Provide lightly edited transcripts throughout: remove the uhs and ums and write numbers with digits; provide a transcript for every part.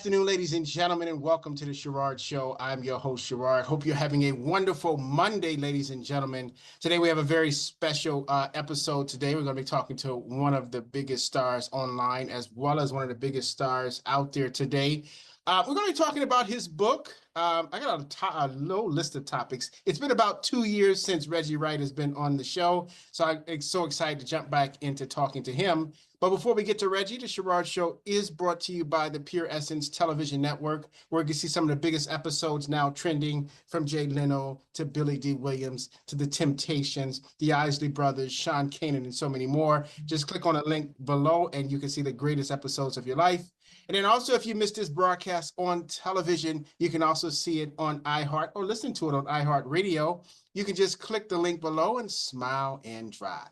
afternoon, ladies and gentlemen, and welcome to the Sherard Show. I'm your host, Sherard. Hope you're having a wonderful Monday, ladies and gentlemen. Today, we have a very special episode. Today, we're going to be talking to one of the biggest stars online, as well as one of the biggest stars out there today. We're going to be talking about his book. I got a low list of topics. It's been about 2 years since Reggie Wright has been on the show, so I'm so excited to jump back into talking to him. But before we get to Reggie, the Sherard Show is brought to you by the Pure Essence Television Network, where you can see some of the biggest episodes now trending, from Jay Leno to Billy D. Williams to The Temptations, the Isley Brothers, Sean Kanan, and so many more. Just click on a link below and you can see the greatest episodes of your life. And then also, if you missed this broadcast on television, you can also see it on iHeart or listen to it on iHeart Radio. You can just click the link below and smile and drive.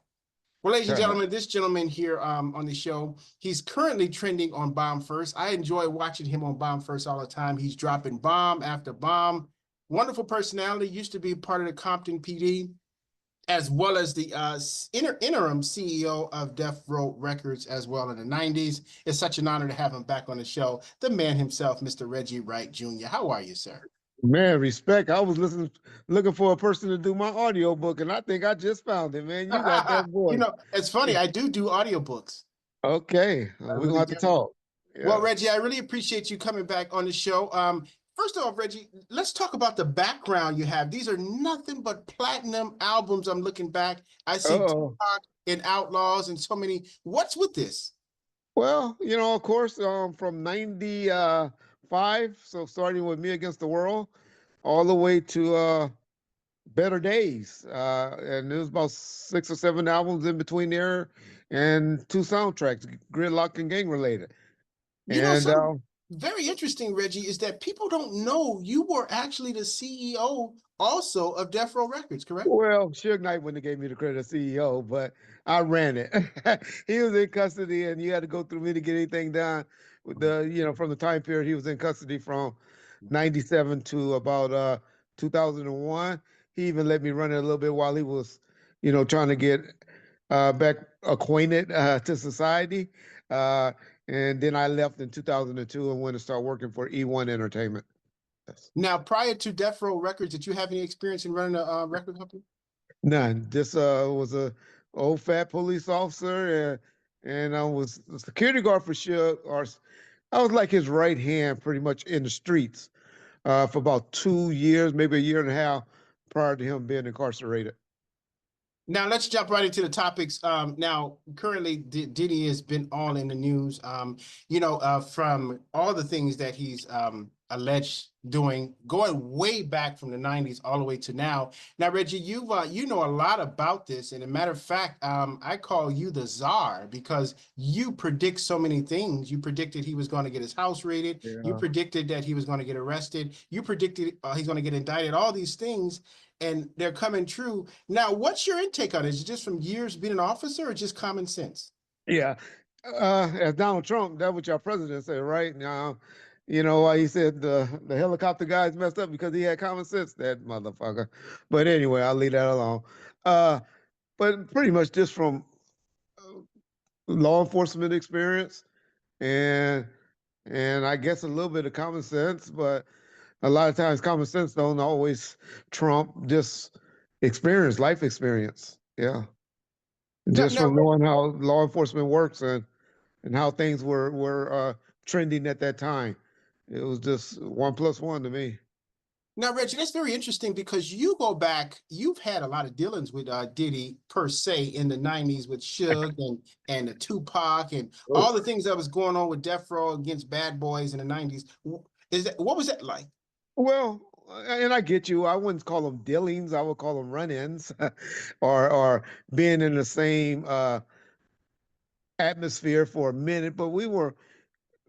Well, ladies and gentlemen, this gentleman here on the show, he's currently trending on Bomb First. I enjoy watching him on Bomb First all the time. He's dropping bomb after bomb. Wonderful personality, used to be part of the Compton PD, as well as the interim CEO of Death Row Records as well in the 90s. It's such an honor to have him back on the show. The man himself, Mr. Reggie Wright Jr. How are you, sir? Man, respect. I was looking for a person to do my audio book, and I think I just found it, man. You got that You voice. know, it's funny. I do audiobooks. Okay, I we're gonna really have to do. talk. Well, Yeah. Reggie, I really appreciate you coming back on the show. First off, Reggie, let's talk about the background you have. These are nothing but platinum albums. I'm looking back. I see Oh, Tupac and Outlaws and so many. What's with this? well, of course, from '95, so starting with Me Against the World, all the way to Better Days, and there was about 6 or 7 albums in between there, and 2 soundtracks, Gridlock and Gang related. You know, And something very interesting, Reggie, is that people don't know you were actually the CEO also of Death Row Records, correct? Well, Suge Knight wouldn't have gave me the credit of CEO, but I ran it. He was in custody, and you had to go through me to get anything done. With from the time period he was in custody from '97 to about 2001. He even let me run it a little bit while he was, trying to get back acquainted to society. Uh, and then I left in 2002 and went to start working for E1 Entertainment. Yes. Now, prior to Death Row Records, did you have any experience in running a record company? None. Just was a old fat police officer, and I was a security guard for sure. Or I was like his right hand, pretty much in the streets, for about 2 years, maybe a year and a half, prior to him being incarcerated. Now let's jump right into the topics. Now, currently, Diddy has been all in the news. From all the things that he's alleged doing, going way back from the '90s all the way to now. Now, Reggie, you know a lot about this, and a matter of fact, I call you the czar because you predict so many things. You predicted he was going to get his house raided. You Yeah. predicted that he was going to get arrested. You predicted he's going to get indicted. All these things, and they're coming true. Now, what's your intake on it? Is it just from years being an officer or just common sense? Yeah. As Donald Trump, that's what your president said, right? Now, why he said the helicopter guys messed up because he had common sense, that motherfucker. But anyway, I'll leave that alone. Uh, but pretty much just from law enforcement experience and I guess a little bit of common sense, but a lot of times common sense don't always trump just experience, life experience. Yeah. Now, Just now, from knowing how law enforcement works and how things were trending at that time. It was just 1+1 to me. Now, Reggie, that's very interesting because you go back, you've had a lot of dealings with Diddy per se in the '90s with Suge and the Tupac and all the things that was going on with Death Row against Bad Boys in the '90s. What was that like? Well, and I get you. I wouldn't call them dealings. I would call them run-ins, or being in the same atmosphere for a minute. But we were,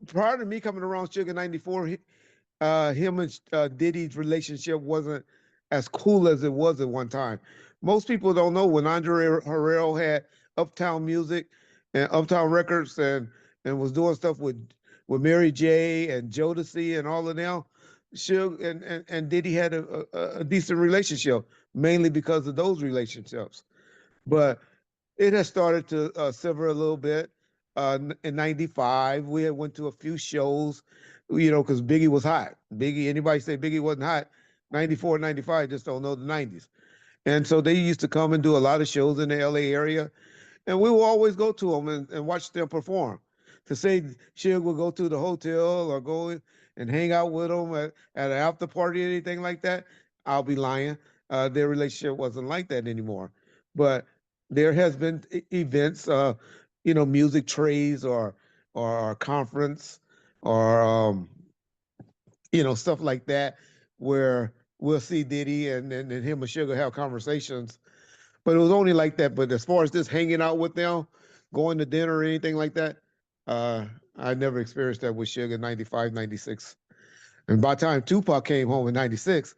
prior to me coming around Sugar '94, him and Diddy's relationship wasn't as cool as it was at one time. Most people don't know when Andre Harrell had Uptown Music and Uptown Records and was doing stuff with Mary J and Jodeci and all of them. Suge and Diddy had a decent relationship, mainly because of those relationships. But it has started to sever a little bit. In '95, we had went to a few shows. because Biggie was hot. Biggie, anybody say Biggie wasn't hot, 94, 95, just don't know the 90s. And so they used to come and do a lot of shows in the LA area. And we will always go to them and watch them perform. To say Suge would go to the hotel or go and hang out with them at an after party or anything like that, I'll be lying. Their relationship wasn't like that anymore. But there has been events, music trays or conference or stuff like that, where we'll see Diddy and him and Sugar have conversations, but it was only like that. But as far as just hanging out with them, going to dinner or anything like that, uh, I never experienced that with Suge in 95, 96. And by the time Tupac came home in 96,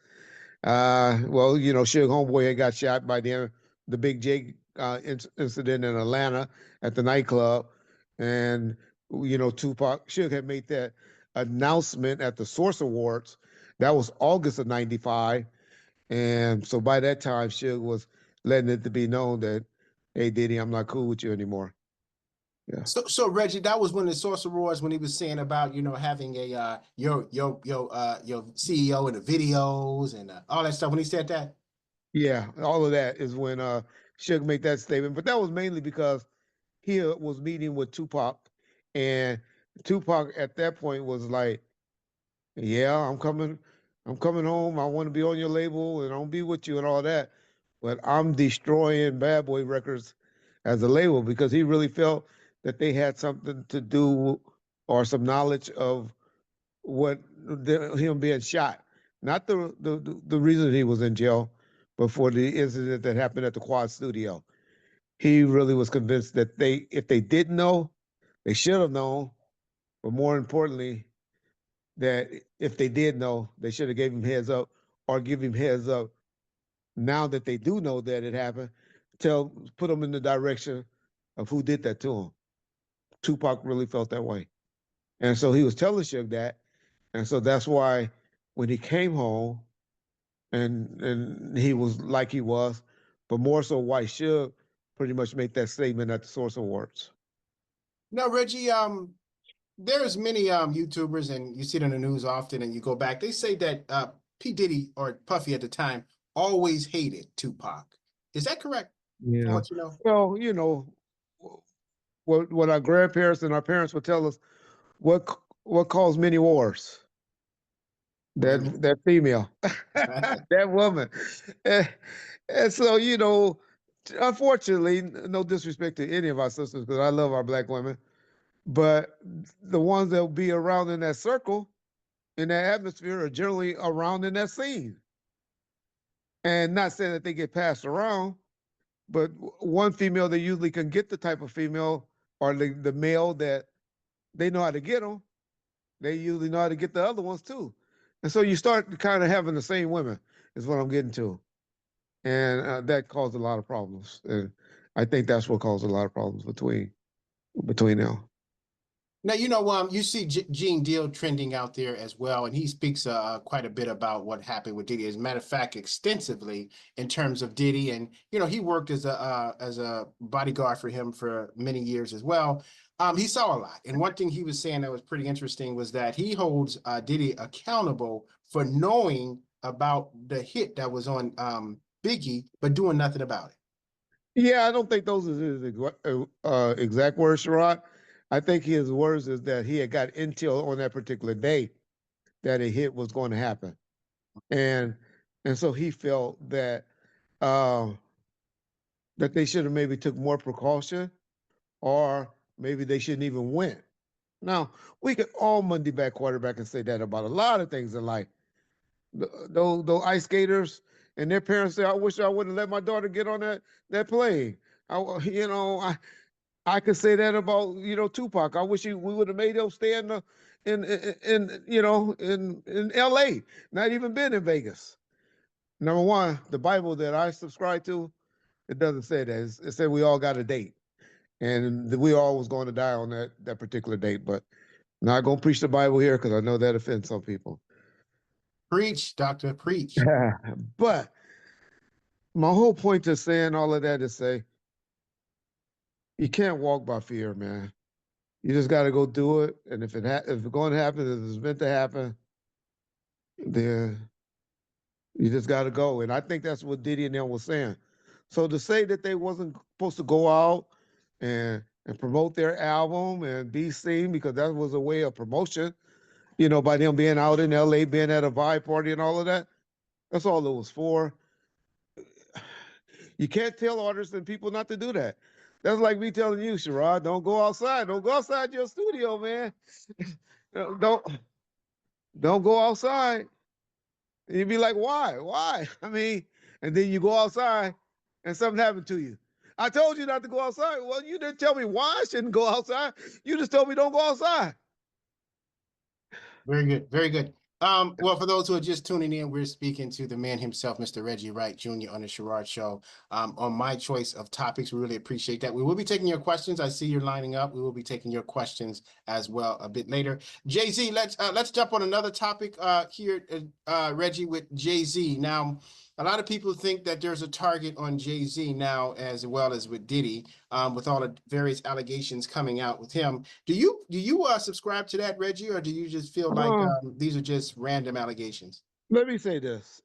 well, Suge Homeboy had got shot by the Big J incident in Atlanta at the nightclub. And, Tupac, Suge had made that announcement at the Source Awards. That was August of 95. And so by that time, Suge was letting it to be known that, hey, Diddy, I'm not cool with you anymore. Yeah. So Reggie, that was when the Source Awards, when he was saying about, having a your CEO in the videos and all that stuff. When he said that, Yeah. All of that is when Suge made that statement. But that was mainly because he was meeting with Tupac. And Tupac at that point was like, yeah, I'm coming home. I want to be on your label and I'll be with you and all that. But I'm destroying Bad Boy Records as a label because he really felt that they had something to do or some knowledge of him being shot. Not the reason he was in jail, but for the incident that happened at the Quad Studio. He really was convinced that if they didn't know, they should have known. But more importantly, that if they did know, they should have gave him heads up or give him heads up now that they do know that it happened. Put them in the direction of who did that to him. Tupac really felt that way. And so he was telling Suge that. And so that's why when he came home and he was like he was, but more so why Suge pretty much made that statement at the Source Awards. now Reggie, there's many YouTubers, and you see it in the news often, and you go back. They say that P Diddy or Puffy at the time always hated Tupac. Is that correct? From Yeah. what you know? Well, what our grandparents and our parents would tell us, what caused many wars? Women. That female, that woman. And, and so, unfortunately, no disrespect to any of our sisters, because I love our black women, but the ones that will be around in that circle, in that atmosphere, are generally around in that scene. And not saying that they get passed around, but one female they usually can get the type of female or the male that they know how to get them. They usually know how to get the other ones too. And so you start kind of having the same women, is what I'm getting to. And that caused a lot of problems. And I think that's what caused a lot of problems between them. Now, you see Gene Deal trending out there as well, and he speaks quite a bit about what happened with Diddy. As a matter of fact, extensively in terms of Diddy, and he worked as a bodyguard for him for many years as well. He saw a lot, and one thing he was saying that was pretty interesting was that he holds Diddy accountable for knowing about the hit that was on Biggie, but doing nothing about it. Yeah, I don't think those are his exact words, Sherrod. I think his words is that he had got intel on that particular day that a hit was going to happen, and and so he felt uh, that they should have maybe took more precaution, or maybe they shouldn't even win. Now we could all Monday back quarterback and say that about a lot of things in life. Those ice skaters and their parents say, "I wish I wouldn't let my daughter get on that plane." I could say that about Tupac. I wish we would have made him stay in L.A. Not even been in Vegas. Number one, the Bible that I subscribe to, it doesn't say that. It said we all got a date, and we all was going to die on that particular date. But I'm not gonna preach the Bible here because I know that offends some people. Preach, doctor, preach. But my whole point to saying all of that is say you can't walk by fear, man. You just got to go do it. And if it's going to happen, if it's meant to happen, then you just got to go. And I think that's what Diddy and them was saying. So to say that they wasn't supposed to go out and promote their album and be seen because that was a way of promotion, by them being out in LA, being at a vibe party and all of that. That's all it was for. You can't tell artists and people not to do that. That's like me telling you, Sherrod, don't go outside. Don't go outside your studio, man. don't don't go outside. And you'd be like, why? Why? I mean, and then you go outside and something happened to you. I told you not to go outside. Well, you didn't tell me why I shouldn't go outside. You just told me don't go outside. Very good, very good. Well, for those who are just tuning in, we're speaking to the man himself, Mr. Reggie Wright Jr. on the Sherrard Show. On my choice of topics, we really appreciate that. We will be taking your questions. I see you're lining up. We will be taking your questions as well a bit later. Jay-Z, let's jump on another topic here, Reggie, with Jay-Z. Now, a lot of people think that there's a target on Jay-Z now, as well as with Diddy, with all the various allegations coming out with him. Do you subscribe to that, Reggie, or do you just feel like Uh, these are just random allegations? Let me say this.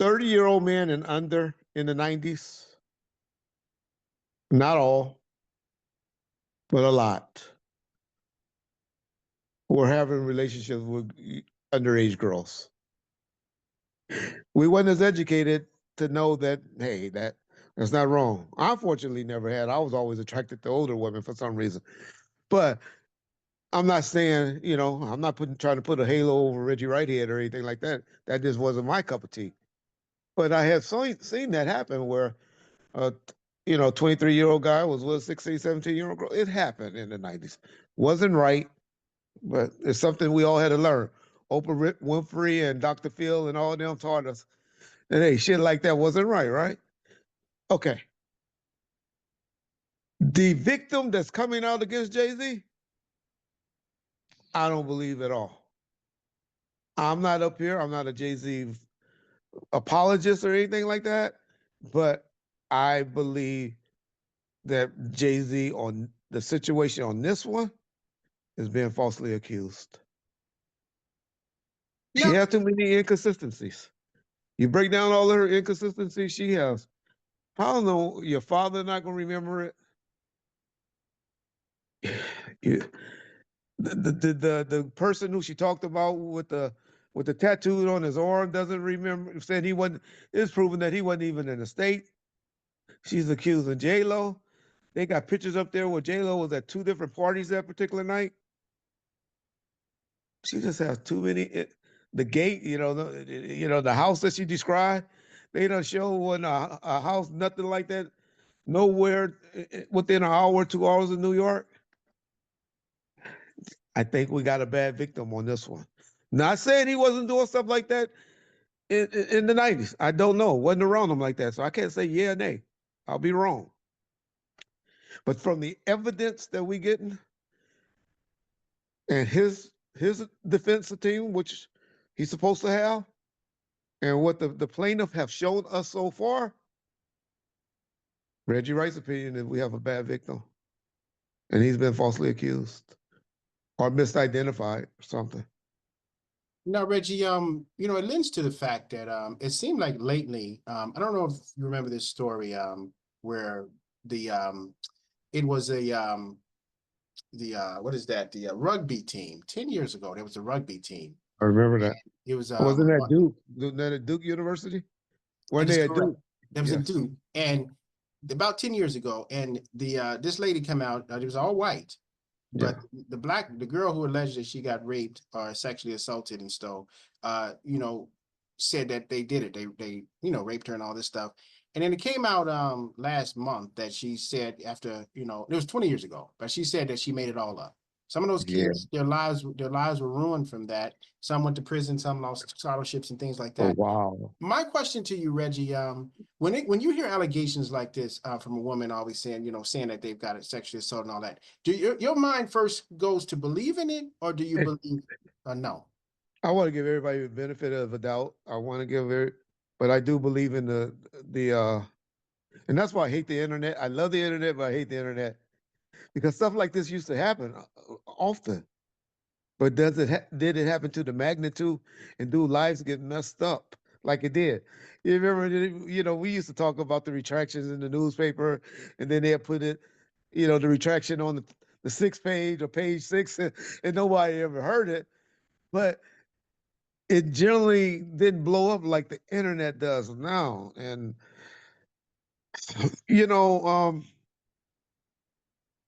30-year-old men and under in the 90s, not all, but a lot, were having relationships with underage girls. We weren't as educated to know that, hey, that's not wrong. I unfortunately never had. I was always attracted to older women for some reason. But I'm not saying, I'm not trying to put a halo over Reggie Whitehead or anything like that. That just wasn't my cup of tea. But I have seen that happen where a 23-year-old guy was with a 16, 17-year-old girl. It happened in the 90s. Wasn't right, but it's something we all had to learn. Oprah Winfrey and Dr. Phil and all of them taught us that, hey, shit like that wasn't right, right? Okay. The victim that's coming out against Jay-Z, I don't believe at all. I'm not up here. I'm not a Jay-Z apologist or anything like that, but I believe that Jay-Z on the situation on this one is being falsely accused. She No, has too many inconsistencies. You break down all of her inconsistencies she has. I don't know, your father not gonna remember it. You, the person who she talked about with the tattoo on his arm doesn't remember. Said he wasn't. It's proven that he wasn't even in the state. She's accusing J Lo. They got pictures up there where J Lo was at two different parties that particular night. She just has too many. The gate, the house that she described, they don't show one a house, nothing like that, nowhere within an hour, 2 hours in New York. I think we got a bad victim on this one. Not saying he wasn't doing stuff like that in the 90s. I don't know. Wasn't around him like that. So I can't say yeah or nay. I'll be wrong. But from the evidence that we getting and his defense team, which he's supposed to have, and what the plaintiff have shown us so far, Reggie Wright's opinion is we have a bad victim. And he's been falsely accused or misidentified or something. no, Reggie. It lends to the fact that it seemed like lately, I don't know if you remember this story, where the it was the what is that? The rugby team. 10 years ago, there was a rugby team. I remember that. It was Wasn't that Duke? Wasn't that at Duke University? That Weren't is they at correct. Duke? That was in Yes. Duke, and about 10 years ago, and the this lady come out. It was all white, Yeah. but the girl who alleged that she got raped or sexually assaulted and so, said that they did it. They raped her and all this stuff. And then it came out last month that she said after, it was 20 years ago, but she said that she made it all up. Some of those Yeah. kids, their lives were ruined from that. Some went to prison, some lost scholarships and things like Oh that. wow. My question to you, Reggie, when you hear allegations like this from a woman always saying that they've got a sexual assault and all that, do your mind first goes to believe in it, or do you believe no? I want to give everybody the benefit of a doubt. I want to but I do believe in the And that's why I hate the internet. I love the internet, but I hate the internet because stuff like this used to happen often. But did it happen to the magnitude and do lives get messed up like it did? You remember, we used to talk about the retractions in the newspaper, and then they'd put it, the retraction on the 6th page or page 6, and nobody ever heard it. But it generally didn't blow up like the internet does now. And you know,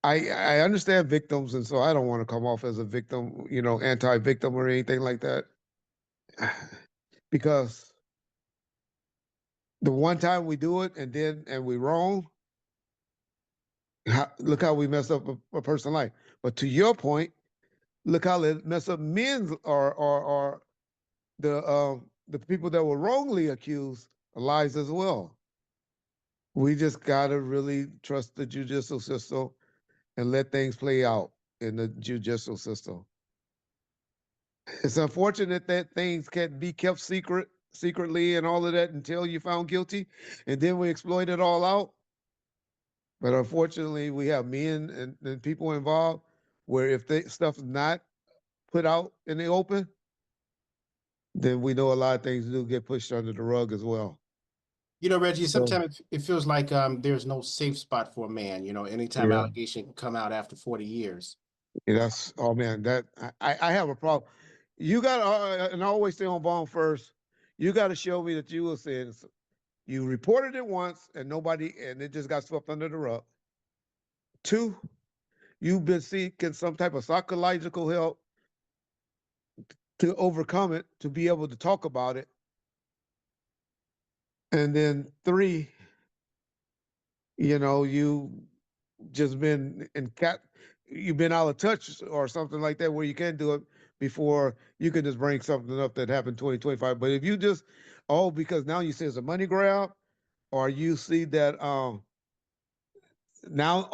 I understand victims, and so I don't want to come off as a victim, anti-victim or anything like that, because the one time we do it and we wrong, look how we mess up a person's life. But to your point, look how they mess up men's or the people that were wrongly accused lives as well. We just gotta really trust the judicial system and let things play out in the judicial system. It's unfortunate that things can't be kept secretly and all of that until you found guilty, and then we exploit it all out. But unfortunately, we have men and people involved where if stuff is not put out in the open, then we know a lot of things do get pushed under the rug as well. Reggie, So, sometimes it feels like there's no safe spot for a man. Anytime yeah, allegation can come out after 40 years. that's, oh man, that I have a problem. You got and I always say on bond first, you got to show me that you were saying you reported it once and it just got swept under the rug. 2, you've been seeking some type of psychological help to overcome it, to be able to talk about it. And then 3, you just been you've been out of touch or something like that where you can do it before you can just bring something up that happened 2025. But if you just, because now you say it's a money grab, or you see that now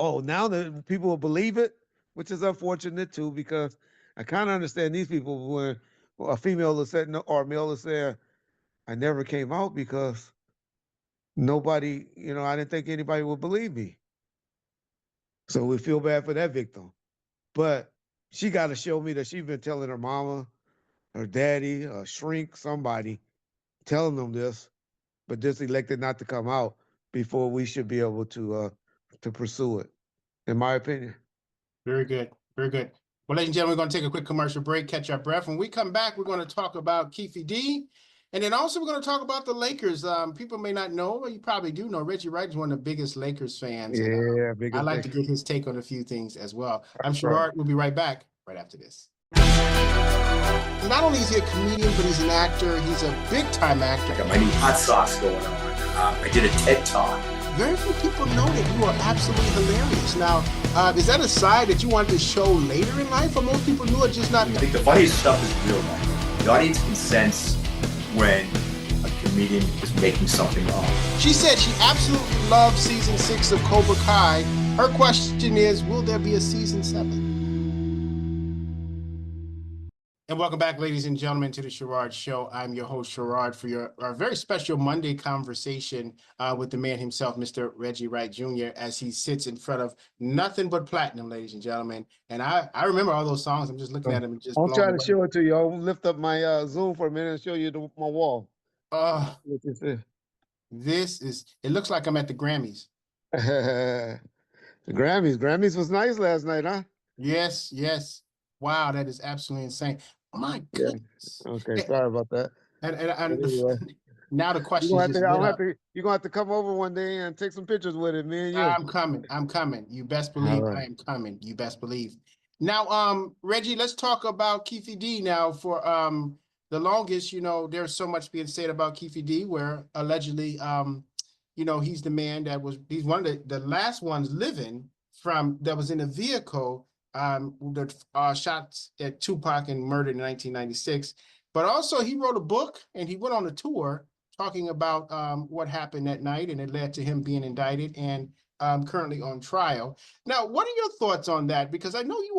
that people will believe it, which is unfortunate too, because I kind of understand these people when a female is saying or a male is saying, I never came out because nobody, I didn't think anybody would believe me. So we feel bad for that victim. But she got to show me that she's been telling her mama, her daddy, a shrink, somebody, telling them this, but just elected not to come out before we should be able to pursue it, in my opinion. Very good. Very good. Well, ladies and gentlemen, we're going to take a quick commercial break, catch our breath. When we come back, we're going to talk about Keefe D. And then also we're going to talk about the Lakers. People may not know, or you probably do know, Reggie Wright is one of the biggest Lakers fans. And Yeah, I'd biggest like to Lakers. get his take on a few things as well. I'm That's right. Sherard. We'll be right back right after this. Not only is he a comedian, but he's an actor. He's a big-time actor. I got my new hot sauce going on. I did a TED Talk. Very few people know that you are absolutely hilarious. Now, is that a side that you wanted to show later in life, or most people knew it, just not? I think the funniest stuff is real life. The audience can sense when a comedian is making something wrong. She said she absolutely loves season 6 of Cobra Kai. Her question is, will there be a season 7? And welcome back, ladies and gentlemen, to the Sherard Show. I'm your host, Sherard, for our very special Monday conversation with the man himself, Mr. Reggie Wright Jr., as he sits in front of nothing but platinum, ladies and gentlemen. And I remember all those songs. I'm just looking at them and just I'll blown try to away. show it to you. I'll lift up my Zoom for a minute and show you my wall. It looks like I'm at the Grammys. The Grammys was nice last night, huh? Yes, yes. Wow, that is absolutely insane. Oh my Yeah. goodness. Okay, sorry about that. And Anyway, now the you're questions gonna have just to, lit up. you're gonna have to come over one day and take some pictures with it, me and you. I'm coming. I'm coming. You best All believe I right. am coming. You best believe. Now, Reggie, let's talk about Keefe D now. For the longest, there's so much being said about Keefe D, where allegedly, he's the man he's one of the last ones living that was in a vehicle that shot at Tupac and murdered in 1996. But also he wrote a book and he went on a tour talking about what happened that night, and it led to him being indicted and currently on trial. Now, what are your thoughts on that? Because I know you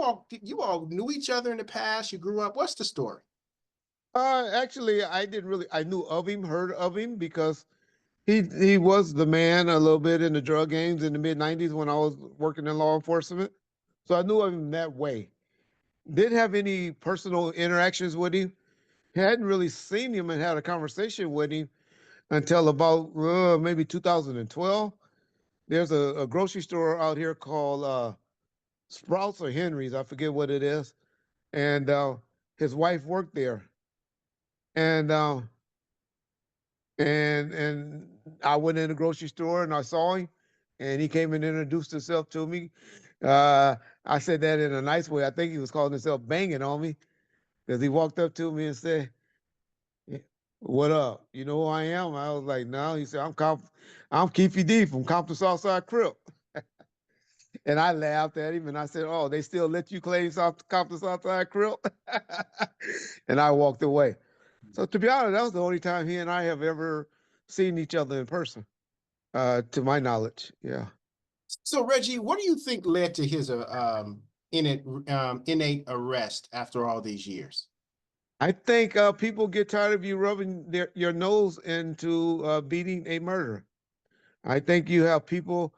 all knew each other in the past. You grew up. What's the story? Actually, I didn't really. I knew of him, heard of him because He was the man a little bit in the drug games in the mid-90s when I was working in law enforcement. So I knew of him that way. Didn't have any personal interactions with him. Hadn't really seen him and had a conversation with him until about maybe 2012. There's a grocery store out here called Sprouts or Henry's. I forget what it is. And his wife worked there. And and I went in the grocery store and I saw him, and he came and introduced himself to me. I said that in a nice way. I think he was calling himself banging on me because he walked up to me and said, "What up? You know who I am?" I was like, "No." He said, I'm Keefe D from Compton Southside Crip." And I laughed at him and I said, "Oh, they still let you claim Compton Southside Crip?" And I walked away. So to be honest, that was the only time he and I have ever seen each other in person, to my knowledge. Yeah. So Reggie, what do you think led to his innate arrest after all these years? I think people get tired of you rubbing your nose into beating a murderer. I think you have people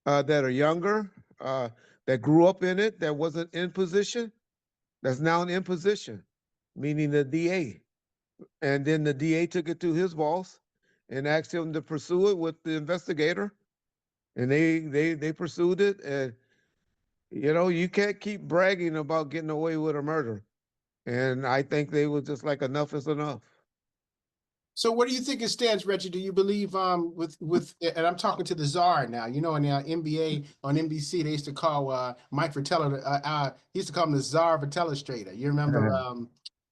that are younger, that grew up in it, that wasn't in position, that's now in position, meaning the DA. And then the DA took it to his boss and asked him to pursue it with the investigator. And they pursued it. And, you know, you can't keep bragging about getting away with a murder. And I think they were just like, enough is enough. So what do you think it stands, Reggie? Do you believe with and I'm talking to the czar now, you know, in the NBA on NBC, they used to call Mike Fratello he used to call him the czar of a telestrator. You remember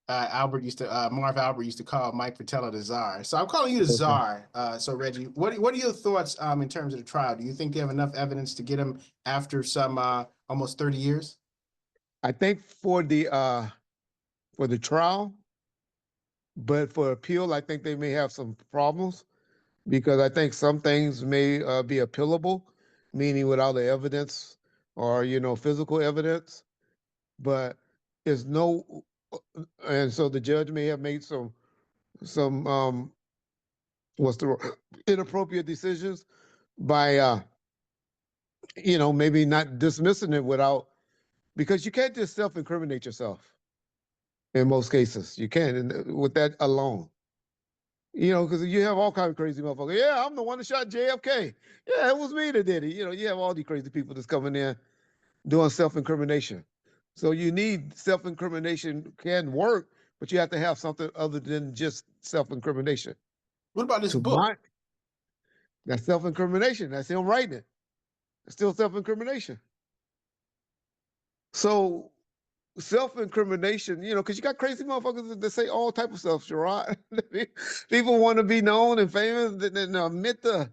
Marv Albert used to call Mike Fratello the czar. So I'm calling you the czar. So Reggie, what are your thoughts in terms of the trial? Do you think they have enough evidence to get him after some almost 30 years? I think for the trial, but for appeal, I think they may have some problems because I think some things may be appealable, meaning without the evidence or, you know, physical evidence. But there's no, and so the judge may have made some what's the inappropriate decisions by you know, maybe not dismissing it without, because you can't just self-incriminate yourself in most cases. You can't, and with that alone. You know, because you have all kinds of crazy motherfuckers. Yeah, I'm the one that shot JFK. Yeah, it was me that did it. You know, you have all these crazy people that's coming in doing self-incrimination. So you need self-incrimination can work, but you have to have something other than just self-incrimination. What about this To book? That's self-incrimination. That's him writing it. It's still self-incrimination. So self-incrimination, you know, because you got crazy motherfuckers that say all type of stuff, Sherrod. People want to be known and famous and admit the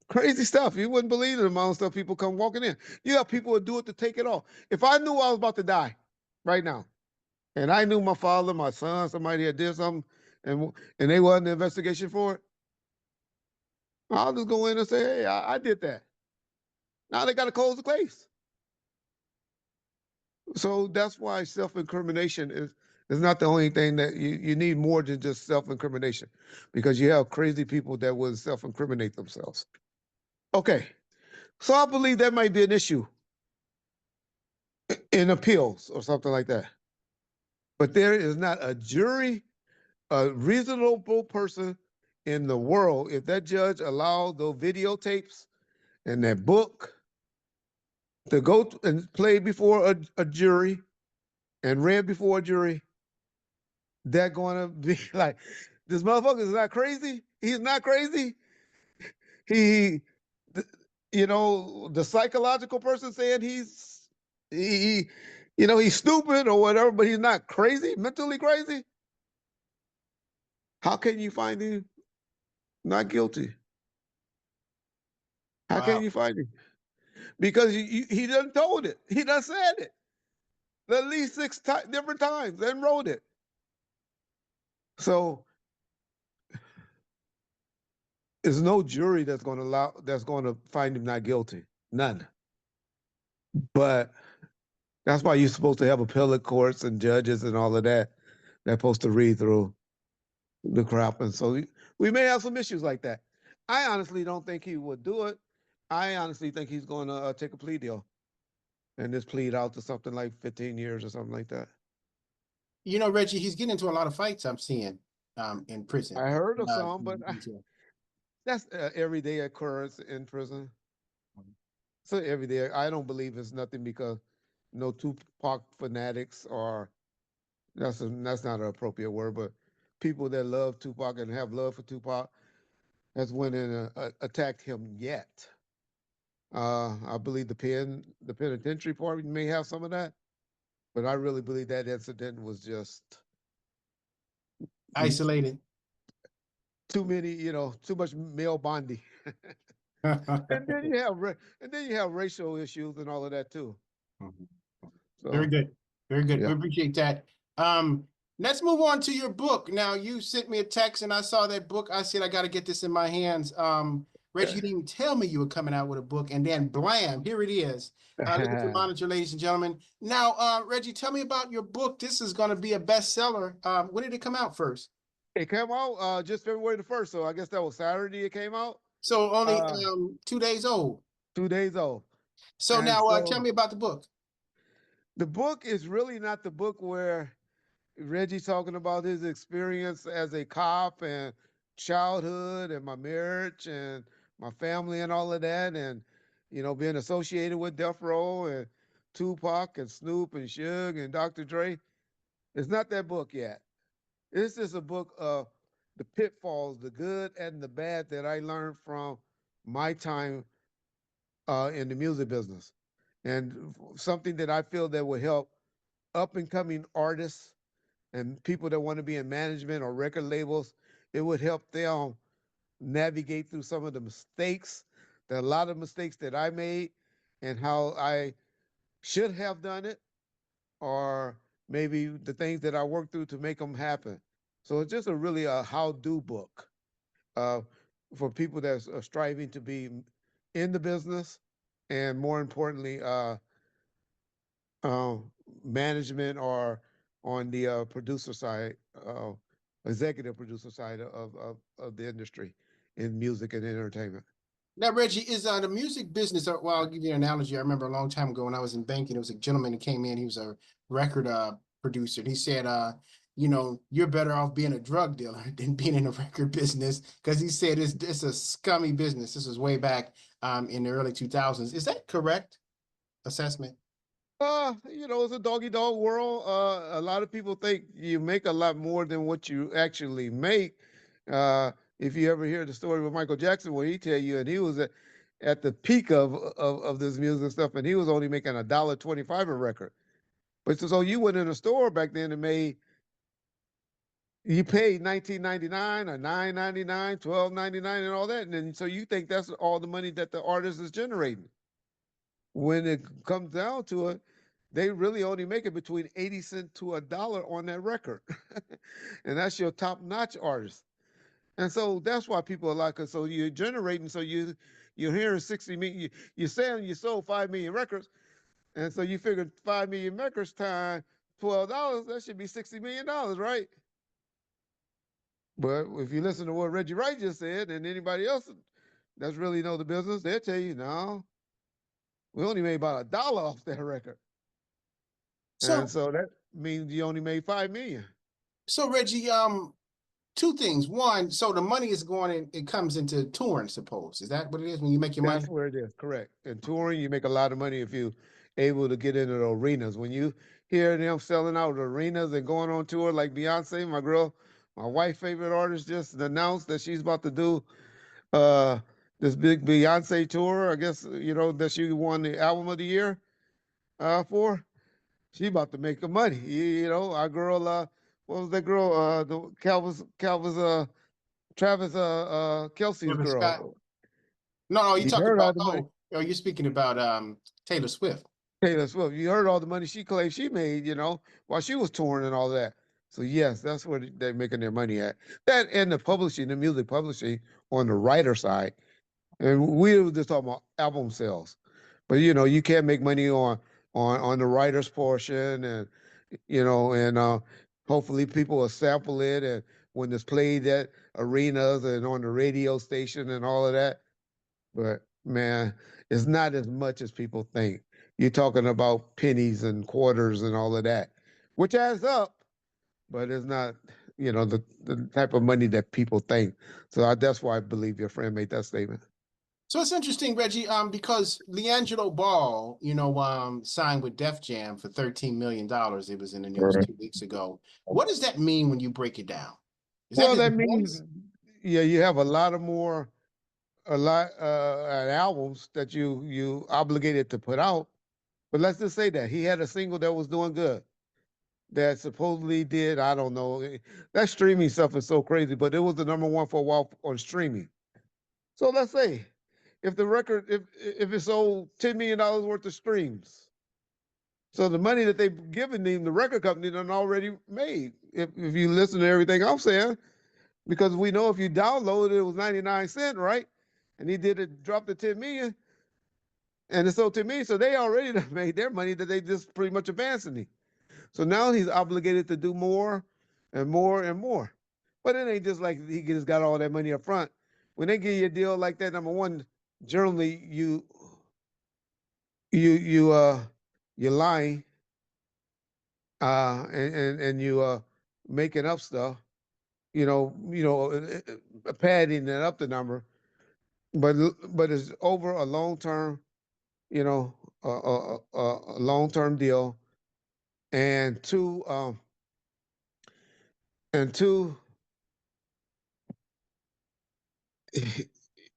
crazy stuff. You wouldn't believe the amount of stuff people come walking in. You have people who do it to take it off. If I knew I was about to die right now, and I knew my father, my son, somebody had did something, and they wasn't an investigation for it, I'll just go in and say, hey, I did that. Now they got to close the case. So that's why self-incrimination is not the only thing that you need more than just self-incrimination, because you have crazy people that will self-incriminate themselves. Okay, so I believe that might be an issue in appeals or something like that. But there is not a jury, a reasonable person in the world, if that judge allowed those videotapes and that book to go and play before a jury and read before a jury, they're going to be like, this motherfucker is not crazy. He's not crazy. He, you know, the psychological person saying he, you know, he's stupid or whatever, but he's not crazy, mentally crazy. How can you find him not guilty? How can you find him? Because he done told it. He done said it at least 6 different times and wrote it. So there's no jury that's going to find him not guilty. None. But that's why you're supposed to have appellate courts and judges and all of that. They're supposed to read through the crap. And so we may have some issues like that. I honestly don't think he would do it. I honestly think he's going to take a plea deal and just plead out to something like 15 years or something like that. You know, Reggie, he's getting into a lot of fights I'm seeing in prison. I heard of some, but In jail. that's everyday occurrence in prison. So everyday, I don't believe it's nothing because no Tupac fanatics or that's not an appropriate word, but people that love Tupac and have love for Tupac has went in and attacked him yet. I believe the penitentiary part may have some of that, but I really believe that incident was just mm, Isolated. too many, too much male bonding. And then you have racial issues and all of that too. Very So good. Very good. We yeah. appreciate that. Let's move on to your book. Now, you sent me a text and I saw that book. I said, I got to get this in my hands. Reggie, you didn't even tell me you were coming out with a book, and then blam, here it is. Look at your monitor, ladies and gentlemen. Now, Reggie, tell me about your book. This is going to be a bestseller. When did it come out first? It came out just February the 1st, so I guess that was Saturday it came out. So only Uh 2 days old. 2 days old. So And now tell so me about the book. the book is really not the book where Reggie's talking about his experience as a cop and childhood and my marriage and my family and all of that, and being associated with Death Row and Tupac and Snoop and Suge and Dr. Dre. It's not that book yet. This is a book of the pitfalls, the good and the bad that I learned from my time in the music business, and something that I feel that will help up and coming artists and people that want to be in management or record labels. It would help them navigate through some of the mistakes, a lot of mistakes that I made, and how I should have done it, or maybe the things that I worked through to make them happen. So it's just really a how-do book uh, for people that are striving to be in the business, and more importantly, uh, management or on the producer side, executive producer side of the industry in music and entertainment. Now, Reggie, is the music business, well, I'll give you an analogy. I remember a long time ago when I was in banking, there was a gentleman that came in, he was a record producer, and he said, you're better off being a drug dealer than being in the record business, because he said it's a scummy business. This was way back in the early 2000s. Is that correct assessment? It's a doggy dog world. A lot of people think you make a lot more than what you actually make. Uh, if you ever hear the story with Michael Jackson, where he tell you, and he was at the peak of this music stuff, and he was only making $1.25 a record. But so you went in a store back then and you paid $19.99 or $9.99, $12.99, and all that, and then so you think that's all the money that the artist is generating. When it comes down to it, they really only make it between 80 cents to $1 on that record. And that's your top-notch artist. And so that's why people are like us. So you're generating, so you're hearing 60 million, you're saying you sold 5 million records, and so you figure 5 million records times $12, that should be $60 million, right? But if you listen to what Reggie Wright just said, and anybody else that's really know the business, they'll tell you, no, we only made about $1 off that record. And So, so that means you only made 5 million. so Reggie, two things. One, so the money is going in, it comes into touring, suppose. Is that what it is when you make your money? That's where it is, correct. In touring, you make a lot of money if you able to get into the arenas. When you hear them selling out arenas and going on tour like Beyonce, my wife's favorite artist, just announced that she's about to do uh this big Beyonce tour. I guess that she won the album of the year for. She about to make the money. Our girl, what was that girl? The Calvin's Travis Kelsey's Travis Scott? girl. No, you You talking heard all about, the money. you're speaking about Taylor Swift. Taylor Swift. You heard all the money she claimed she made, while she was touring and all that. So yes, that's where they're making their money at. That and the publishing, the music publishing on the writer side. And we were just talking about album sales. But you can't make money on the writer's portion, and and hopefully people will sample it and when it's played at arenas and on the radio station and all of that. But man, it's not as much as people think. You're talking about pennies and quarters and all of that, which adds up, but it's not, the type of money that people think. So that's why I believe your friend made that statement. So it's interesting, Reggie, because LiAngelo Ball, signed with Def Jam for $13 million. It was in the news Right. 2 weeks ago. What does that mean when you break it down? Is that Well, his that voice? means, yeah, you have a lot albums that you obligated to put out. But let's just say that he had a single that was doing good that supposedly did, I don't know. That streaming stuff is so crazy, but it was the number one for a while on streaming. So let's say if the record, if it sold $10 million worth of streams, so the money that they've given him, the record company done already made. If you listen to everything I'm saying, because we know if you download it, it was 99 cents, right? And he did it, dropped the 10 million, and it sold 10 million. So they already done made their money that they just pretty much advancing him. So now he's obligated to do more and more and more. But it ain't just like he just got all that money up front. When they give you a deal like that, number one, generally you you're lying and you making up stuff, padding it up the number, but it's over a long term, you know, a long term deal, and two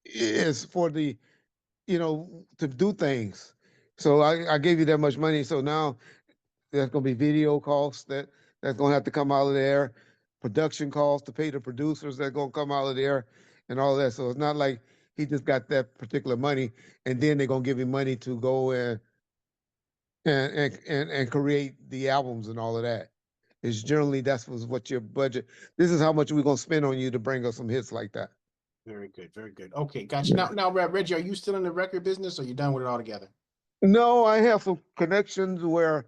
is for the to do things. So I gave you that much money, so now there's going to be video costs that's going to have to come out of there, production costs to pay the producers that's going to come out of there, and all that. So it's not like he just got that particular money, and then they're going to give him money to go and create the albums and all of that. It's generally that's what your budget. This is how much we're going to spend on you to bring us some hits like that. Very good, very good. Okay, gotcha. Now, Reggie, are you still in the record business, or are you done with it altogether? No, I have some connections where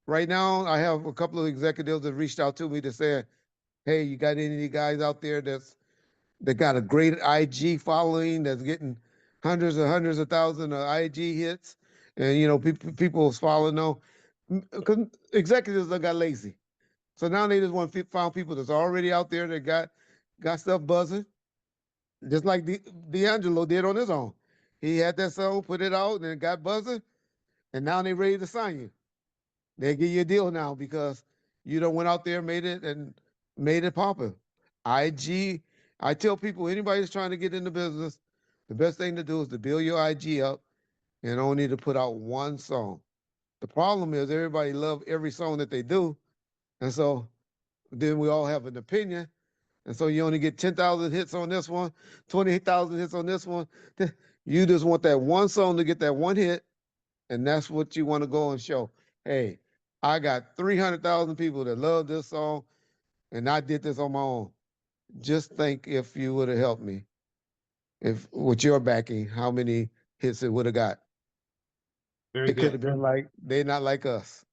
right now I have a couple of executives that reached out to me to say, hey, you got any guys out there that got a great IG following that's getting hundreds of thousands of IG hits, and people's following them. Because executives that got lazy, so now they just want to find people that's already out there that got stuff buzzing, just like D'Angelo did on his own. He had that song, put it out, and it got buzzing, and now they ready to sign you. They give you a deal now because you don't went out there, made it popular. IG, I tell people, anybody that's trying to get into business, the best thing to do is to build your IG up and only to put out one song. The problem is everybody love every song that they do, and so then we all have an opinion, and so you only get 10,000 hits on this one, 20,000 hits on this one. You just want that one song to get that one hit, and that's what you want to go and show. Hey, I got 300,000 people that love this song, and I did this on my own. Just think if you would have helped me, if with your backing, how many hits it would have got. Very It could good. have been like they're not like us.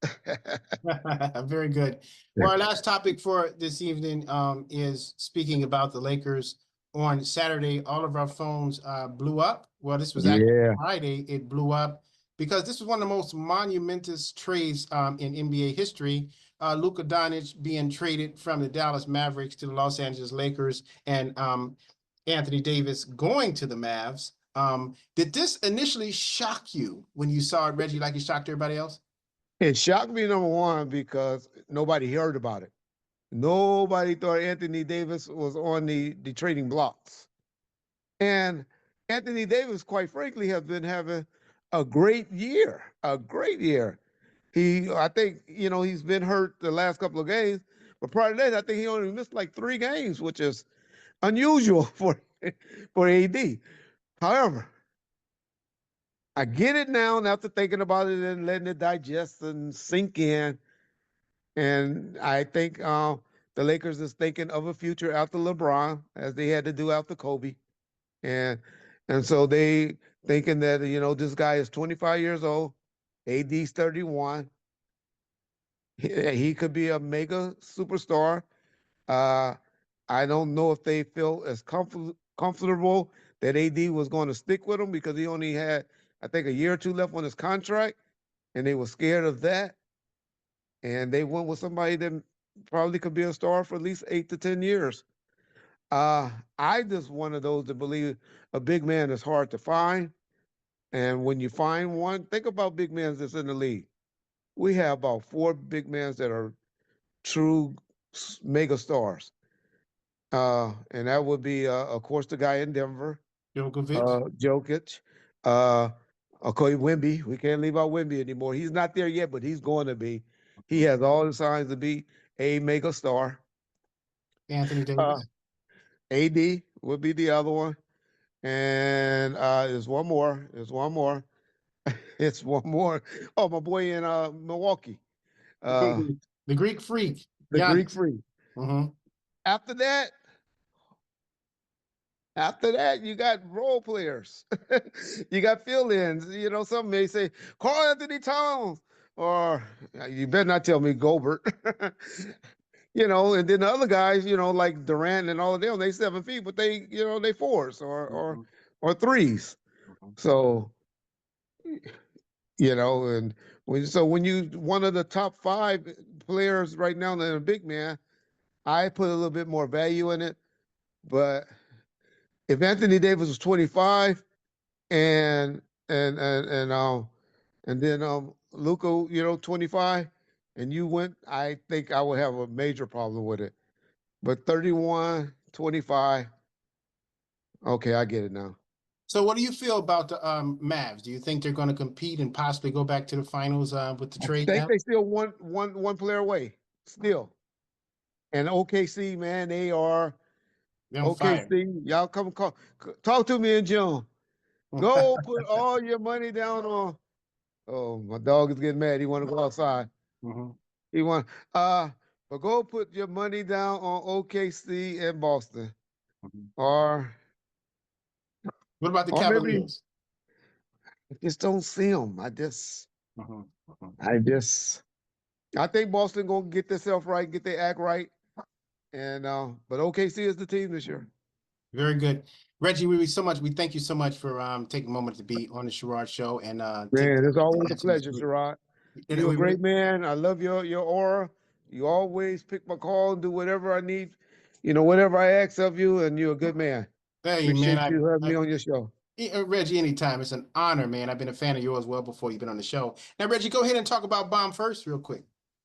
Very good. Well, our last topic for this evening is speaking about the Lakers. On Saturday, all of our phones blew up. Well, this was actually Yeah. Friday. It blew up because this was one of the most monumentous trades in NBA history. Luka Doncic being traded from the Dallas Mavericks to the Los Angeles Lakers, and Anthony Davis going to the Mavs. Did this initially shock you when you saw it, Reggie, like it shocked everybody else? It shocked me, number one, because nobody heard about it. Nobody thought Anthony Davis was on the trading blocks. And Anthony Davis, quite frankly, has been having a great year, a great year. I think, he's been hurt the last couple of games, but prior to that, I think he only missed like 3 games, which is unusual for AD. However, I get it now, and after thinking about it and letting it digest and sink in, and I think the Lakers is thinking of a future after LeBron, as they had to do after Kobe, and so they thinking that this guy is 25 years old, AD's 31. He could be a mega superstar. Uh, I don't know if they felt as comfortable that AD was going to stick with him because he only had, I think, a year or two left on his contract, and they were scared of that. And they went with somebody that probably could be a star for at least 8 to 10 years. I just one of those that believe a big man is hard to find. And when you find one, think about big men that's in the league. We have about 4 big men that are true mega stars. And that would be, of course, the guy in Denver, Djokovic. Jokic. Uh, okay, Wemby. We can't leave out Wemby anymore. He's not there yet, but he's going to be. He has all the signs to be a mega star. Anthony Uh, Davis. AD would be the other one. And there's one more. There's one more. It's one more. Oh, my boy in Milwaukee. The Greek Freak. The Greek Giannis. Freak. Mm-hmm. After that, you got role players. You got fill-ins. You know, some may say Carl Anthony Towns, or you better not tell me Gobert. You know, and then the other guys, you know, like Durant and all of them, they 7 feet, but they, you know, they fours or threes. So, you know, and when you one of the top 5 players right now than a big man, I put a little bit more value in it. But if Anthony Davis was 25 and and and and um and then Luka, you know, 25, and you went, I think I would have a major problem with it. But 31, 25, okay, I get it now. So what do you feel about the Mavs? Do you think they're going to compete and possibly go back to the finals with the I trade think now? they still one player away, still. And OKC, man, they are They're on fire. OKC. Y'all come talk to me in June. Go put all your money down on. Oh, my dog is getting mad. He want to go outside. Mhm. He want but go put your money down on OKC and Boston, Mhm. or What about the maybe Cavaliers? I just don't see them. Mhm. Mhm. I just, I think Boston gonna get themselves right, get their act right, and but OKC is the team this year. Very good. Reggie, we thank you so much for taking a moment to be on the Sherrard Show and take Man, it's to always a answer these pleasure, great. Sherrod. And You're a we really, great man. I love your aura. You always pick my call and do whatever I need, you know, whatever I ask of you, and you're a good man. hey man, Appreciate you having me on your show. Reggie, anytime. It's an honor, man. I've been a fan of yours well before you've been on the show. Now, Reggie, go ahead and talk about Bomb First real quick.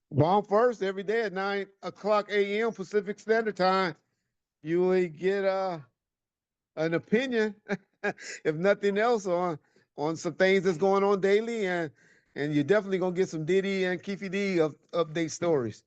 Bomb First every day at 9 o'clock a.m. Pacific Standard Time. You will get an opinion, if nothing else, on some things that's going on daily, and you're definitely gonna get some Diddy and Keefe D update stories.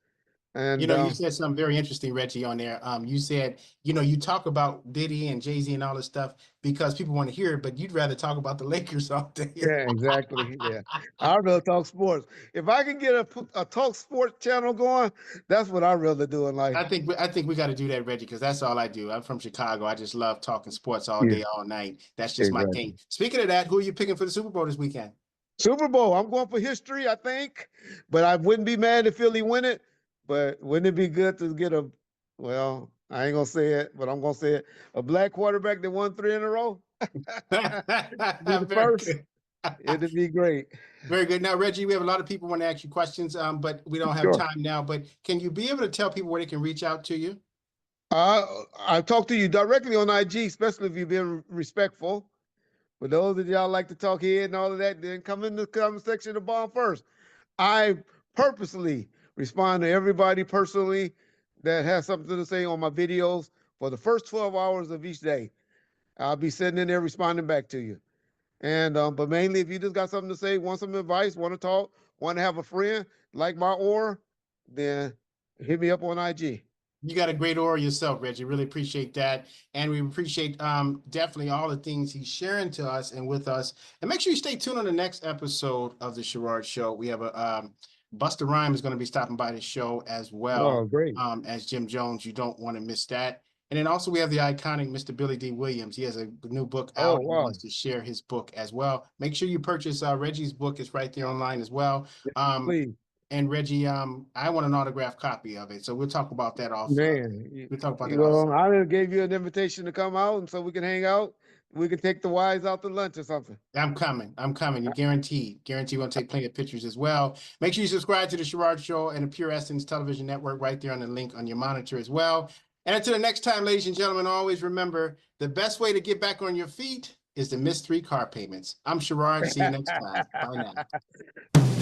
You And know, you said something very interesting, Reggie, on there. You said, you know, you talk about Diddy and Jay-Z and all this stuff because people want to hear it, but you'd rather talk about the Lakers all day. yeah, exactly. Yeah, I'd rather talk sports. If I can get a talk sports channel going, that's what I'd rather do in life. I think we got to do that, Reggie, because that's all I do. I'm from Chicago. I just love talking sports all Yeah, day, all night. That's just my exactly. thing. Speaking of that, who are you picking for the Super Bowl this weekend? Super Bowl. I'm going for history, I think, but I wouldn't be mad if Philly win it. But wouldn't it be good to get well, I ain't gonna say it, but I'm gonna say it, a black quarterback that won 3 in a row? Be the Very first. good. It'd be great. Very good. Now, Reggie, we have a lot of people want to ask you questions, but we don't have Sure. time now. But can you be able to tell people where they can reach out to you? I talk to you directly on IG, especially if you've been respectful. For those of y'all like to talk here and all of that, then come in the comment section of Bomb First. I purposely respond to everybody personally that has something to say on my videos for the first 12 hours of each day. I'll be sitting in there responding back to you. And but mainly if you just got something to say, want some advice, want to talk, want to have a friend like my aura, then hit me up on IG. You got a great aura yourself, Reggie. Really appreciate that. And we appreciate definitely all the things he's sharing to us and with us. And make sure you stay tuned on the next episode of the Sherrard Show. We have a Busta Rhymes is going to be stopping by the show as well Oh, great. as Jim Jones. You don't want to miss that. And then also we have the iconic Mr. Billy D. Williams. He has a new book Oh, out. He wow. wants to share his book as well. Make sure you purchase Reggie's book. It's right there online as well. Please. And Reggie, I want an autographed copy of it. So we'll talk about that off. Man, We'll talk about that off. well, I done gave you an invitation to come out, and so we can hang out. We can take the wives out to lunch or something. I'm coming. I'm coming. You're guaranteed. Guaranteed we'll take plenty of pictures as well. Make sure you subscribe to the Sherrard Show and the Pure Essence Television Network right there on the link on your monitor as well. And until the next time, ladies and gentlemen, always remember the best way to get back on your feet is to miss 3 car payments. I'm Sherrard. See you next time. Bye now.